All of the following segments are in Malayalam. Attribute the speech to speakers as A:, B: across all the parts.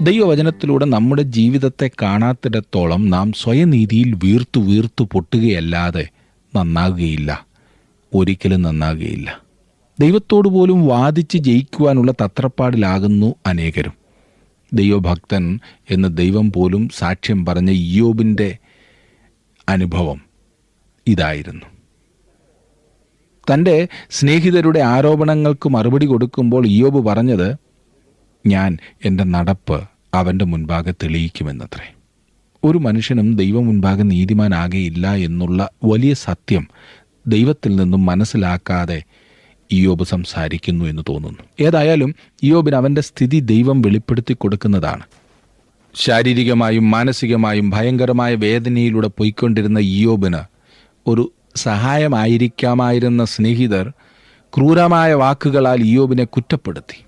A: ദൈവവചനത്തിലൂടെ നമ്മുടെ ജീവിതത്തെ കാണാത്തിടത്തോളം നാം സ്വയനീതിയിൽ വീർത്തു വീർത്തു പൊട്ടുകയല്ലാതെ നന്നാകുകയില്ല, ഒരിക്കലും നന്നാകുകയില്ല. ദൈവത്തോടു പോലും വാദിച്ച് ജയിക്കുവാനുള്ള തത്രപ്പാടിലാകുന്നു അനേകരും. ദൈവഭക്തൻ എന്ന് ദൈവം പോലും സാക്ഷ്യം പറഞ്ഞ ഇയ്യോബിൻ്റെ അനുഭവം ഇതായിരുന്നു. തൻ്റെ സ്നേഹിതരുടെ ആരോപണങ്ങൾക്ക് മറുപടി കൊടുക്കുമ്പോൾ ഇയ്യോബ് പറഞ്ഞത്, ഞാൻ എൻ്റെ നടപ്പ് അവൻ്റെ മുൻപാകെ തെളിയിക്കുമെന്നത്രേ. ഒരു മനുഷ്യനും ദൈവം മുൻപാകെ നീതിമാനാകയില്ല എന്നുള്ള വലിയ സത്യം ദൈവത്തിൽ നിന്നും മനസ്സിലാക്കാതെ ഇയ്യോബ് സംസാരിക്കുന്നു എന്ന് തോന്നുന്നു. ഏതായാലും ഇയ്യോബിന് അവൻ്റെ സ്ഥിതി ദൈവം വെളിപ്പെടുത്തി കൊടുക്കുന്നതാണ്. ശാരീരികമായും മാനസികമായും ഭയങ്കരമായ വേദനയിലൂടെ പോയിക്കൊണ്ടിരുന്ന ഇയ്യോബിന് ഒരു സഹായമായിരിക്കാമായിരുന്ന സ്നേഹിതർ ക്രൂരമായ വാക്കുകളാൽ ഇയ്യോബിനെ കുറ്റപ്പെടുത്തി.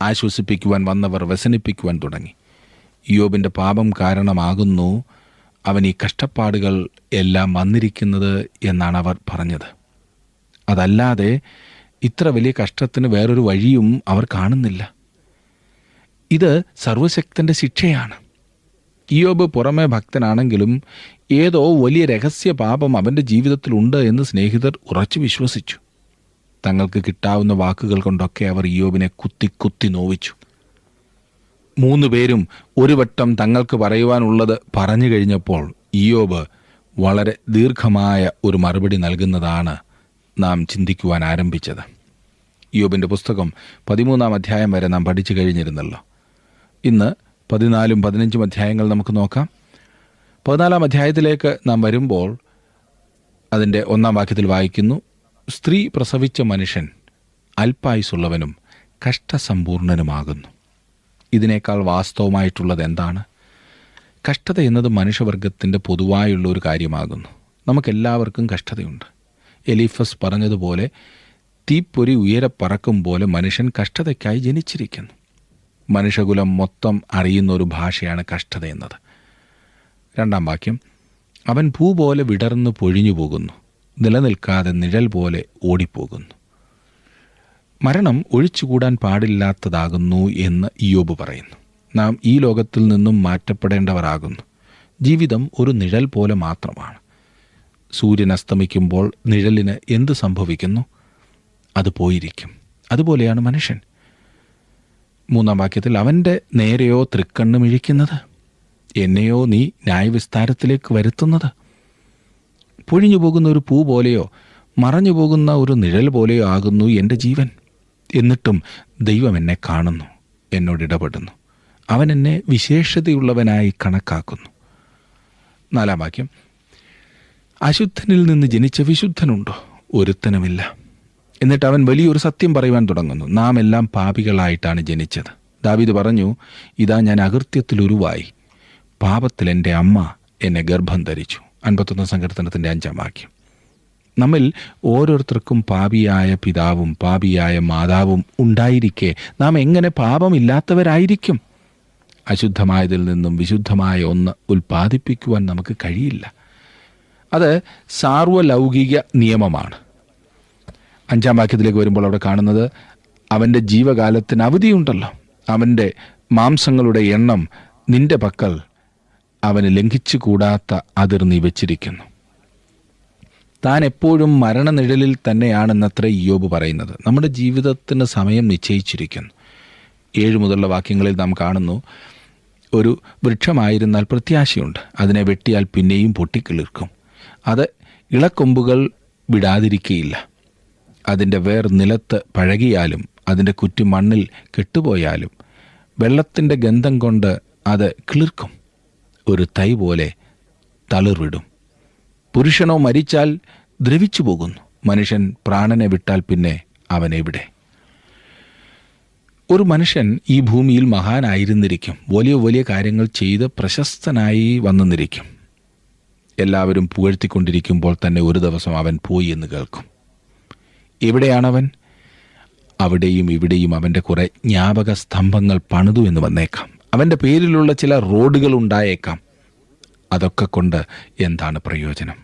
A: ആശ്വസിപ്പിക്കുവാൻ വന്നവർ വ്യസനിപ്പിക്കുവാൻ തുടങ്ങി. ഇയ്യോബിൻ്റെ പാപം കാരണമാകുന്നു അവൻ ഈ കഷ്ടപ്പാടുകൾ എല്ലാം വന്നിരിക്കുന്നത് എന്നാണ് അവർ പറഞ്ഞത്. അതല്ലാതെ ഇത്ര വലിയ കഷ്ടത്തിന് വേറൊരു വഴിയും അവർ കാണുന്നില്ല. ഇത് സർവശക്തൻ്റെ ശിക്ഷയാണ്. ഇയ്യോബ് പുറമേ ഭക്തനാണെങ്കിലും ഏതോ വലിയ രഹസ്യ പാപം അവൻ്റെ ജീവിതത്തിലുണ്ട് എന്ന് സ്നേഹിതർ ഉറച്ചു വിശ്വസിച്ചു. തങ്ങൾക്ക് കിട്ടാവുന്ന വാക്കുകൾ കൊണ്ടൊക്കെ അവർ ഇയ്യോബിനെ കുത്തി കുത്തി നോവിച്ചു. 3 പേരും ഒരു വട്ടം തങ്ങൾക്ക് പറയുവാനുള്ളത് പറഞ്ഞു കഴിഞ്ഞപ്പോൾ ഇയ്യോബ് വളരെ ദീർഘമായ ഒരു മറുപടി നൽകുന്നതാണ് നാം ചിന്തിക്കുവാൻ ആരംഭിച്ചത്. ഇയ്യോബിൻ്റെ പുസ്തകം 13-ാം അധ്യായം വരെ നാം പഠിച്ചു കഴിഞ്ഞിരുന്നല്ലോ. ഇന്ന് 14-ഉം 15-ഉം അധ്യായങ്ങൾ നമുക്ക് നോക്കാം. 14-ാം അധ്യായത്തിലേക്ക് നാം വരുമ്പോൾ അതിൻ്റെ 1-ാം വാക്യത്തിൽ വായിക്കുന്നു, സ്ത്രീ പ്രസവിച്ച മനുഷ്യൻ അല്പായുസുള്ളവനും കഷ്ടസമ്പൂർണനുമാകുന്നു. ഇതിനേക്കാൾ വാസ്തവമായിട്ടുള്ളത് എന്താണ്? കഷ്ടത എന്നത് മനുഷ്യവർഗത്തിൻ്റെ പൊതുവായുള്ള ഒരു കാര്യമാകുന്നു. നമുക്കെല്ലാവർക്കും കഷ്ടതയുണ്ട്. എലീഫസ് പറഞ്ഞതുപോലെ തീപ്പൊരി ഉയരെ പറക്കും പോലെ മനുഷ്യൻ കഷ്ടതയ്ക്കായി ജനിച്ചിരിക്കുന്നു. മനുഷ്യകുലം മൊത്തം അറിയുന്ന ഒരു ഭാഷയാണ് കഷ്ടത എന്നത്. 2-ാം വാക്യം, അവൻ ഭൂ പോലെ വിടർന്നു പൊഴിഞ്ഞു പോകുന്നു, നിലനിൽക്കാതെ നിഴൽ പോലെ ഓടിപ്പോകുന്നു. മരണം ഒഴിച്ചുകൂടാൻ പാടില്ലാത്തതാകുന്നു എന്ന് ഇയ്യോബ് പറയുന്നു. നാം ഈ ലോകത്തിൽ നിന്നും മാറ്റപ്പെടേണ്ടവരാകുന്നു. ജീവിതം ഒരു നിഴൽ പോലെ മാത്രമാണ്. സൂര്യൻ അസ്തമിക്കുമ്പോൾ നിഴലിന് എന്ത് സംഭവിക്കുന്നു? അത് പോയിരിക്കും. അതുപോലെയാണ് മനുഷ്യൻ. 3-ാം വാക്യത്തിൽ, അവൻ്റെ നേരെയോ തൃക്കണ്ണ് മിഴിക്കുന്നത്, എന്നെയോ നീ ന്യായവിസ്താരത്തിലേക്ക് വരുത്തുന്നത്. പൊഴിഞ്ഞു പോകുന്ന ഒരു പൂ പോലെയോ മറഞ്ഞു പോകുന്ന ഒരു നിഴൽ പോലെയോ ആകുന്നു എൻ്റെ ജീവൻ. എന്നിട്ടും ദൈവം എന്നെ കാണുന്നു, എന്നോട് ഇടപെടുന്നു. അവൻ എന്നെ വിശേഷതയുള്ളവനായി കണക്കാക്കുന്നു. 4-ാം വാക്യം, അശുദ്ധനിൽ നിന്ന് ജനിച്ച വിശുദ്ധനുണ്ടോ? ഒരുത്തനുമില്ല. എന്നിട്ട് അവൻ വലിയൊരു സത്യം പറയുവാൻ തുടങ്ങുന്നു, നാം എല്ലാം പാപികളായിട്ടാണ് ജനിച്ചത്. ദാവീദ് പറഞ്ഞു, ഇതാ ഞാൻ അകൃത്യത്തിൽ ഉരുവായി, പാപത്തിൽ എൻ്റെ അമ്മ എന്നെ ഗർഭം ധരിച്ചു. 51 സങ്കീർത്തനത്തിൻ്റെ 5-ാം വാക്യം. നമ്മിൽ ഓരോരുത്തർക്കും പാപിയായ പിതാവും പാപിയായ മാതാവും ഉണ്ടായിരിക്കെ നാം എങ്ങനെ പാപമില്ലാത്തവരായിരിക്കും? അശുദ്ധമായതിൽ നിന്നും വിശുദ്ധമായ ഒന്ന് ഉൽപ്പാദിപ്പിക്കുവാൻ നമുക്ക് കഴിയില്ല. അത് സാർവലൗകിക നിയമമാണ്. 5-ാം വാക്യത്തിലേക്ക് വരുമ്പോൾ അവിടെ കാണുന്നത്, അവൻ്റെ ജീവകാലത്തിന് അവധിയുണ്ടല്ലോ. അവൻ്റെ മാംസങ്ങളുടെ എണ്ണം നിന്റെ പക്കൽ അവന് ലംഘിച്ചു കൂടാത്ത അതിർ നീ വെച്ചിരിക്കുന്നു. താൻ എപ്പോഴും മരണനിഴലിൽ തന്നെയാണെന്നത്ര ഇയ്യോബ് പറയുന്നത്. നമ്മുടെ ജീവിതത്തിന് സമയം നിശ്ചയിച്ചിരിക്കുന്നു. 7 മുതലുള്ള വാക്യങ്ങളിൽ നാം കാണുന്നു, ഒരു വൃക്ഷമായിരുന്നാൽ പ്രത്യാശയുണ്ട്, അതിനെ വെട്ടിയാൽ പിന്നെയും പൊട്ടിക്കിളിർക്കും. അത് ഇളക്കൊമ്പുകൾ വിടാതിരിക്കുകയില്ല. അതിൻ്റെ വേർ നിലത്ത് പഴകിയാലും അതിൻ്റെ കുറ്റി മണ്ണിൽ കെട്ടുപോയാലും വെള്ളത്തിൻ്റെ ഗന്ധം കൊണ്ട് അത് കിളിർക്കും. ഒരു തൈ പോലെ തളിർവിടും. പുരുഷനോ മരിച്ചാൽ ദ്രവിച്ചു പോകുന്നു, മനുഷ്യൻ പ്രാണനെ വിട്ടാൽ പിന്നെ അവൻ എവിടെ? ഒരു മനുഷ്യൻ ഈ ഭൂമിയിൽ മഹാനായിരുന്നിരിക്കും, വലിയ വലിയ കാര്യങ്ങൾ ചെയ്ത് പ്രശസ്തനായി വന്നെന്നിരിക്കും. എല്ലാവരും പുകഴ്ത്തിക്കൊണ്ടിരിക്കുമ്പോൾ തന്നെ ഒരു ദിവസം അവൻ പോയി എന്ന് കേൾക്കും. എവിടെയാണവൻ? അവിടെയും ഇവിടെയും അവൻ്റെ കുറേ ജ്ഞാപക സ്തംഭങ്ങൾ പണിതു എന്ന് വന്നേക്കാം. അവൻ്റെ പേരിലുള്ള ചില റോഡുകൾ ഉണ്ടായേക്കാം. അതൊക്കെ കൊണ്ട് എന്താണ് പ്രയോജനം?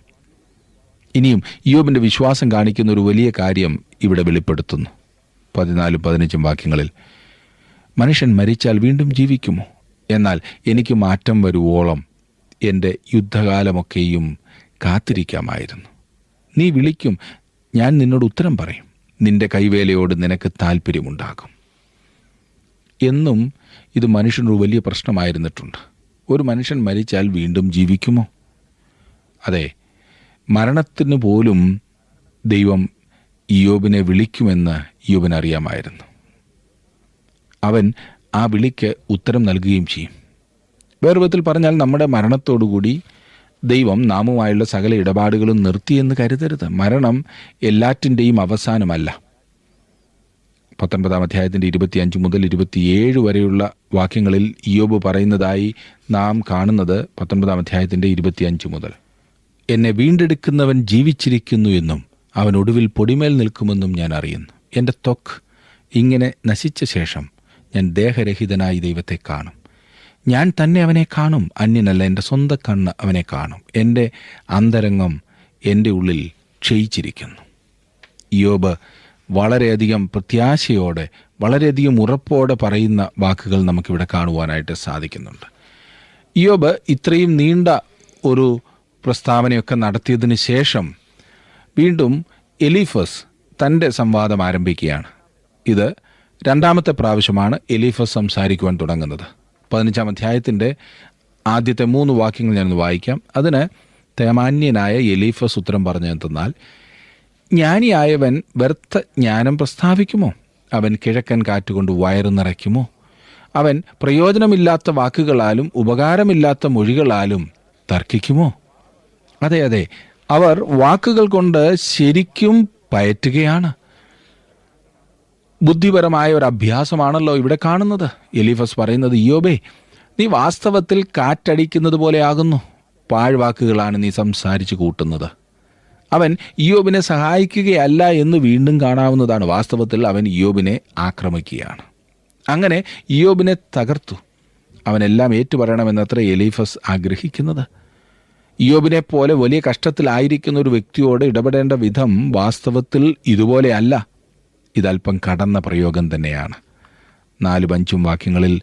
A: ഇനിയും ഇയ്യോബിൻ്റെ വിശ്വാസം കാണിക്കുന്ന ഒരു വലിയ കാര്യം ഇവിടെ വെളിപ്പെടുത്തുന്നു. 14-15 വാക്യങ്ങളിൽ, മനുഷ്യൻ മരിച്ചാൽ വീണ്ടും ജീവിക്കുമോ? എന്നാൽ എനിക്ക് മാറ്റം വരുവോളം എൻ്റെ യുദ്ധകാലമൊക്കെയും കാത്തിരിക്കാമായിരുന്നു. നീ വിളിക്കും, ഞാൻ നിന്നോട് ഉത്തരം പറയും. നിന്റെ കൈവേലയോട് നിനക്ക് താല്പര്യമുണ്ടാകും. എന്നും ഇത് മനുഷ്യനൊരു വലിയ പ്രശ്നമായിരുന്നിട്ടുണ്ട്. ഒരു മനുഷ്യൻ മരിച്ചാൽ വീണ്ടും ജീവിക്കുമോ? അതെ, മരണത്തിന് പോലും ദൈവം ഇയ്യോബിനെ വിളിക്കുമെന്ന് ഇയ്യോബിന് അറിയാമായിരുന്നു. അവൻ ആ വിളിക്ക് ഉത്തരം നൽകുകയും ചെയ്യും. വേറെ വിധത്തിൽ പറഞ്ഞാൽ, നമ്മുടെ മരണത്തോടുകൂടി ദൈവം നാമുമായുള്ള സകല ഇടപാടുകളും നിർത്തിയെന്ന് കരുതരുത്. മരണം എല്ലാറ്റിൻ്റെയും അവസാനമല്ല. 19 അധ്യായത്തിൻ്റെ 25 മുതൽ 27 വരെയുള്ള വാക്യങ്ങളിൽ ഇയ്യോബ് പറയുന്നതായി നാം കാണുന്നത് 19 അധ്യായത്തിൻ്റെ 25 മുതൽ, എന്നെ വീണ്ടെടുക്കുന്നവൻ ജീവിച്ചിരിക്കുന്നു എന്നും അവൻ ഒടുവിൽ പൊടിമേൽ നിൽക്കുമെന്നും ഞാൻ അറിയുന്നു. എൻ്റെ ത്വക്ക് ഇങ്ങനെ നശിച്ച ശേഷം ഞാൻ ദേഹരഹിതനായി ദൈവത്തെ കാണും. ഞാൻ തന്നെ അവനെ കാണും, അന്യനല്ല. എൻ്റെ സ്വന്തം കണ്ണ് അവനെ കാണും. എൻ്റെ അന്തരംഗം എൻ്റെ ഉള്ളിൽ ക്ഷയിച്ചിരിക്കുന്നു. ഇയ്യോബ് വളരെയധികം പ്രത്യാശയോടെ, വളരെയധികം ഉറപ്പോടെ പറയുന്ന വാക്കുകൾ നമുക്കിവിടെ കാണുവാനായിട്ട് സാധിക്കുന്നുണ്ട്. ഇയ്യോബ് ഇത്രയും നീണ്ട ഒരു പ്രസ്താവനയൊക്കെ നടത്തിയതിന് ശേഷം വീണ്ടും എലീഫസ് തൻ്റെ സംവാദം ആരംഭിക്കുകയാണ്. ഇത് രണ്ടാമത്തെ പ്രാവശ്യമാണ് എലീഫസ് സംസാരിക്കുവാൻ തുടങ്ങുന്നത്. 15 അധ്യായത്തിൻ്റെ ആദ്യത്തെ 3 വാക്യങ്ങൾ ഞാനൊന്ന് വായിക്കാം. അതിന് തേമാന്യനായ എലീഫസ് ഉത്തരം പറഞ്ഞെന്നാൽ, ജ്ഞാനിയായവൻ വ്യർത്ഥ ജ്ഞാനം പ്രസ്താവിക്കുമോ? അവൻ കിഴക്കൻ കാറ്റുകൊണ്ട് വയറ് നിറയ്ക്കുമോ? അവൻ പ്രയോജനമില്ലാത്ത വാക്കുകളാലും ഉപകാരമില്ലാത്ത മൊഴികളാലും തർക്കിക്കുമോ? അതെ അതെ, അവർ വാക്കുകൾ കൊണ്ട് ശരിക്കും പയറ്റുകയാണ്. ബുദ്ധിപരമായ ഒരു അഭ്യാസമാണല്ലോ ഇവിടെ കാണുന്നത്. എലീഫസ് പറയുന്നത്, ഇയ്യോബേ, നീ വാസ്തവത്തിൽ കാറ്റടിക്കുന്നത് പോലെ ആകുന്നു. പാഴ്വാക്കുകളാണ് നീ സംസാരിച്ചു കൂട്ടുന്നത്. അവൻ ഇയ്യോബിനെ സഹായിക്കുകയല്ല എന്ന് വീണ്ടും കാണാവുന്നതാണ്. വാസ്തവത്തിൽ അവൻ ഇയ്യോബിനെ ആക്രമിക്കുകയാണ്. അങ്ങനെ ഇയ്യോബിനെ തകർത്തു. അവനെല്ലാം ഏറ്റുപറയണമെന്നത്ര എലീഫസ് ആഗ്രഹിക്കുന്നത്. ഇയ്യോബിനെ പോലെ വലിയ കഷ്ടത്തിലായിരിക്കുന്ന ഒരു വ്യക്തിയോട് ഇടപെടേണ്ട വിധം വാസ്തവത്തിൽ ഇതുപോലെ അല്ല. ഇതല്പം കടന്ന പ്രയോഗം തന്നെയാണ്. 4-5 വാക്യങ്ങളിൽ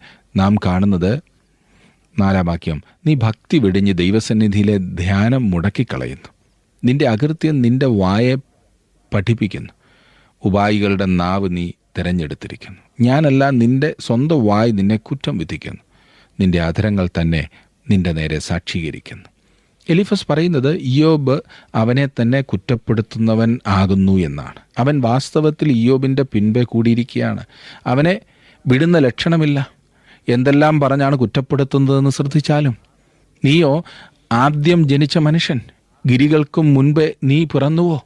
A: നാം കാണുന്നത്, 4-ാം വാക്യം, നീ ഭക്തി വെടിഞ്ഞ് ദൈവസന്നിധിയിലെ ധ്യാനം മുടക്കിക്കളയുന്നു. നിന്റെ അകൃത്യം നിന്റെ വായെ പഠിപ്പിക്കുന്നു. ഉപായികളുടെ നാവ് നീ തിരഞ്ഞെടുത്തിരിക്കുന്നു. ഞാനല്ല, നിന്റെ സ്വന്തം വായ് നിന്നെ കുറ്റം വിധിക്കുന്നു. നിന്റെ അധരങ്ങൾ തന്നെ നിന്റെ നേരെ സാക്ഷീകരിക്കുന്നു. എലീഫസ് പറയുന്നത് ഇയ്യോബ് അവനെ തന്നെ കുറ്റപ്പെടുത്തുന്നവൻ ആകുന്നു എന്നാണ്. അവൻ വാസ്തവത്തിൽ ഇയ്യോബിൻ്റെ പിൻപേ കൂടിയിരിക്കുകയാണ്. അവനെ വിടുന്ന ലക്ഷണമില്ല. എന്തെല്ലാം പറഞ്ഞാണ് കുറ്റപ്പെടുത്തുന്നതെന്ന് ശ്രദ്ധിച്ചാലും, നീയോ ആദ്യം ജനിച്ച മനുഷ്യൻ, ഗിരികൾക്കും മുൻപേ നീ പിറന്നുവോ?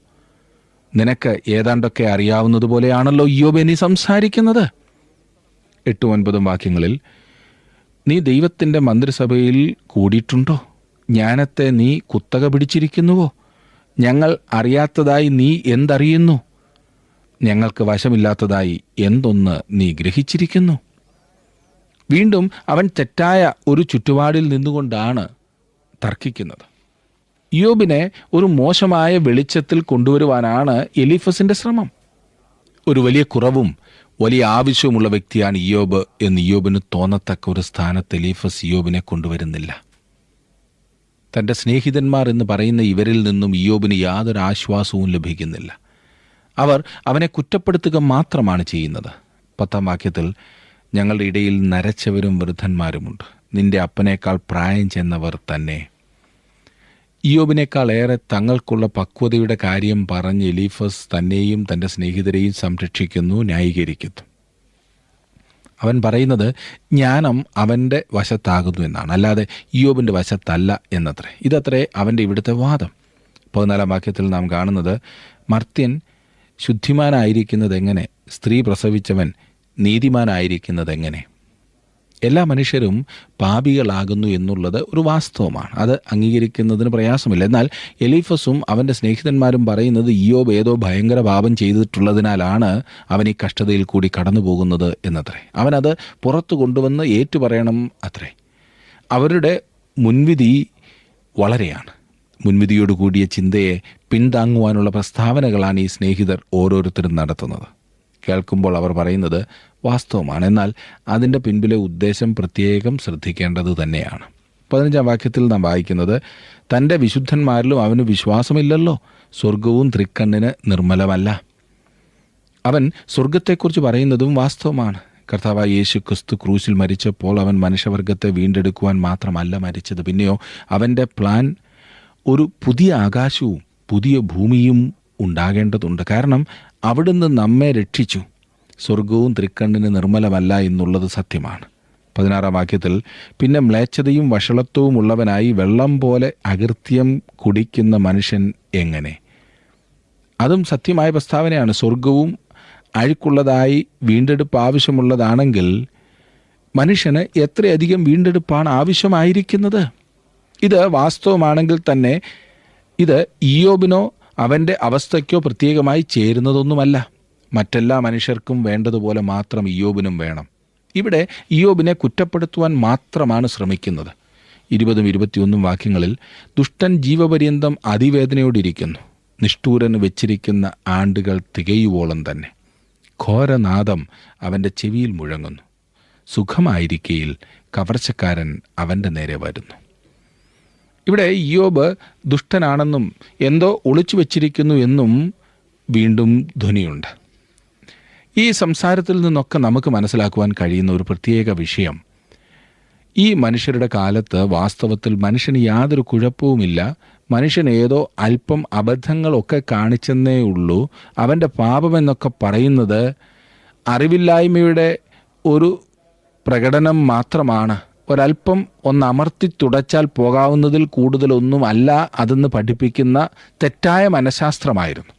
A: നിനക്ക് ഏതാണ്ടൊക്കെ അറിയാവുന്നതുപോലെയാണല്ലോ ഇയ്യോബേ നീ സംസാരിക്കുന്നത്. 8-9 വാക്യങ്ങളിൽ, നീ ദൈവത്തിൻ്റെ മന്ത്രിസഭയിൽ കൂടിയിട്ടുണ്ടോ? ജ്ഞാനത്തെ നീ കുത്തക പിടിച്ചിരിക്കുന്നുവോ? ഞങ്ങൾ അറിയാത്തതായി നീ എന്തറിയുന്നു? ഞങ്ങൾക്ക് വശമില്ലാത്തതായി എന്തൊന്ന് നീ ഗ്രഹിച്ചിരിക്കുന്നു? വീണ്ടും അവൻ തെറ്റായ ഒരു ചുറ്റുപാടിൽ നിന്നുകൊണ്ടാണ് തർക്കിക്കുന്നത്. ഇയ്യോബിനെ ഒരു മോശമായ വെളിച്ചത്തിൽ കൊണ്ടുവരുവാനാണ് എലീഫസിൻ്റെ ശ്രമം. ഒരു വലിയ കുറവും വലിയ ആവശ്യവുമുള്ള വ്യക്തിയാണ് ഇയ്യോബ് എന്ന് ഇയ്യോബിന് തോന്നത്തക്ക ഒരു സ്ഥാനത്ത് എലീഫസ് ഇയ്യോബിനെ കൊണ്ടുവരുന്നില്ല. തൻ്റെ സ്നേഹിതന്മാർ എന്ന് പറയുന്ന ഇവരിൽ നിന്നും ഇയ്യോബിന് യാതൊരു ആശ്വാസവും ലഭിക്കുന്നില്ല. അവർ അവനെ കുറ്റപ്പെടുത്തുക മാത്രമാണ് ചെയ്യുന്നത്. 10-ാം വാക്യത്തിൽ, ഞങ്ങളുടെ ഇടയിൽ നരച്ചവരും വൃദ്ധന്മാരുമുണ്ട്, നിന്റെ അപ്പനേക്കാൾ പ്രായം ചെന്നവർ തന്നെ. ഇയ്യോബിനേക്കാൾ ഏറെ തങ്ങൾക്കുള്ള പക്വതയുടെ കാര്യം പറഞ്ഞ് എലീഫസ് തന്നെയും തൻ്റെ സ്നേഹിതരെയും സംരക്ഷിക്കുന്നു, ന്യായീകരിക്കുന്നു. അവൻ പറയുന്നത് ജ്ഞാനം അവൻ്റെ വശത്താകുന്നു എന്നാണ്, അല്ലാതെ ഇയ്യോബിൻ്റെ വശത്തല്ല എന്നത്രേ. ഇതത്രേ അവൻ്റെ ഇവിടുത്തെ വാദം. 14-ാം വാക്യത്തിൽ നാം കാണുന്നത്, മർത്യൻ ശുദ്ധിമാനായിരിക്കുന്നത് എങ്ങനെ? സ്ത്രീ പ്രസവിച്ചവൻ നീതിമാനായിരിക്കുന്നത് എങ്ങനെ? എല്ലാ മനുഷ്യരും പാപികളാകുന്നു എന്നുള്ളത് ഒരു വാസ്തവമാണ്. അത് അംഗീകരിക്കുന്നതിന് പ്രയാസമില്ല. എന്നാൽ എലീഫസും അവൻ്റെ സ്നേഹിതന്മാരും പറയുന്നത് ഇയ്യോബ് ഏതോ ഭയങ്കര പാപം ചെയ്തിട്ടുള്ളതിനാലാണ് അവൻ ഈ കഷ്ടതയിൽ കൂടി കടന്നു പോകുന്നത് എന്നത്രേ. അവനത് പുറത്തു കൊണ്ടുവന്ന് ഏറ്റുപറയണം അത്രേ. അവരുടെ മുൻവിധി വളരെയാണ്. മുൻവിധിയോട് കൂടിയ ചിന്തയെ പിന്താങ്ങുവാനുള്ള പ്രസ്താവനകളാണ് ഈ സ്നേഹിതർ ഓരോരുത്തരും നടത്തുന്നത്. കേൾക്കുമ്പോൾ അവർ പറയുന്നത് വാസ്തവമാണ്. എന്നാൽ അതിൻ്റെ പിൻപിലെ ഉദ്ദേശം പ്രത്യേകം ശ്രദ്ധിക്കേണ്ടത് തന്നെയാണ്. 15-ാം വാക്യത്തിൽ നാം വായിക്കുന്നത്, തൻ്റെ വിശുദ്ധന്മാരിലും അവന് വിശ്വാസമില്ലല്ലോ, സ്വർഗവും തൃക്കണ്ണിന് നിർമ്മലമല്ല. അവൻ സ്വർഗത്തെക്കുറിച്ച് പറയുന്നതും വാസ്തവമാണ്. കർത്താവായ യേശു ക്രിസ്തു ക്രൂശിൽ മരിച്ചപ്പോൾ അവൻ മനുഷ്യവർഗത്തെ വീണ്ടെടുക്കുവാൻ മാത്രമല്ല മരിച്ചത്, പിന്നെയോ അവൻ്റെ പ്ലാൻ ഒരു പുതിയ ആകാശവും പുതിയ ഭൂമിയും ഉണ്ടാകേണ്ടതുണ്ട്. കാരണം അവിടുന്ന് നമ്മെ രക്ഷിച്ചു. സ്വർഗവും തൃക്കണ്ണിന് നിർമ്മലമല്ല എന്നുള്ളത് സത്യമാണ്. 16-ാം വാക്യത്തിൽ, പിന്നെ മ്ലേച്ഛതയും വഷളത്വവും ഉള്ളവനായി വെള്ളം പോലെ അകൃത്യം കുടിക്കുന്ന മനുഷ്യൻ എങ്ങനെ? അതും സത്യമായ പ്രസ്താവനയാണ്. സ്വർഗവും അഴുക്കുള്ളതായി വീണ്ടെടുപ്പ് ആവശ്യമുള്ളതാണെങ്കിൽ മനുഷ്യന് എത്രയധികം വീണ്ടെടുപ്പാണ് ആവശ്യമായിരിക്കുന്നത്? ഇത് വാസ്തവമാണെങ്കിൽ തന്നെ ഇത് ഇയ്യോബിനോ അവൻ്റെ അവസ്ഥയ്ക്കോ പ്രത്യേകമായി ചേരുന്നതൊന്നുമല്ല. മറ്റെല്ലാ മനുഷ്യർക്കും വേണ്ടതുപോലെ മാത്രം ഇയ്യോബിനും വേണം. ഇവിടെ ഇയ്യോബിനെ കുറ്റപ്പെടുത്തുവാൻ മാത്രമാണ് ശ്രമിക്കുന്നത്. 20-21 വാക്യങ്ങളിൽ, ദുഷ്ടൻ ജീവപര്യന്തം അതിവേദനയോടിരിക്കുന്നു, നിഷ്ഠൂരന് വെച്ചിരിക്കുന്ന ആണ്ടുകൾ തികയുവോളം തന്നെ. ഘോരനാദം അവൻ്റെ ചെവിയിൽ മുഴങ്ങുന്നു, സുഖമായിരിക്കയിൽ കവർച്ചക്കാരൻ അവൻ്റെ നേരെ വരുന്നു. ഇവിടെ ഇയ്യോബ് ദുഷ്ടനാണെന്നും എന്തോ ഒളിച്ചു വച്ചിരിക്കുന്നു എന്നും വീണ്ടും ധ്വനിയുണ്ട്. ഈ സംസാരത്തിൽ നിന്നൊക്കെ നമുക്ക് മനസ്സിലാക്കുവാൻ കഴിയുന്ന ഒരു പ്രത്യേക വിഷയം, ഈ മനുഷ്യരുടെ കാലത്ത് വാസ്തവത്തിൽ മനുഷ്യന് യാതൊരു കുഴപ്പവുമില്ല. മനുഷ്യൻ ഏതോ അല്പം അബദ്ധങ്ങളൊക്കെ കാണിച്ചെന്നേ ഉള്ളൂ. അവൻ്റെ പാപമെന്നൊക്കെ പറയുന്നത് അറിവില്ലായ്മയുടെ ഒരു പ്രകടനം മാത്രമാണ്. ഒരല്പം അമർത്തി തുടച്ചാൽ പോകാവുന്നതിൽ കൂടുതലൊന്നും അല്ല അതെന്ന് പഠിപ്പിക്കുന്ന തെറ്റായ മനഃശാസ്ത്രമായിരുന്നു.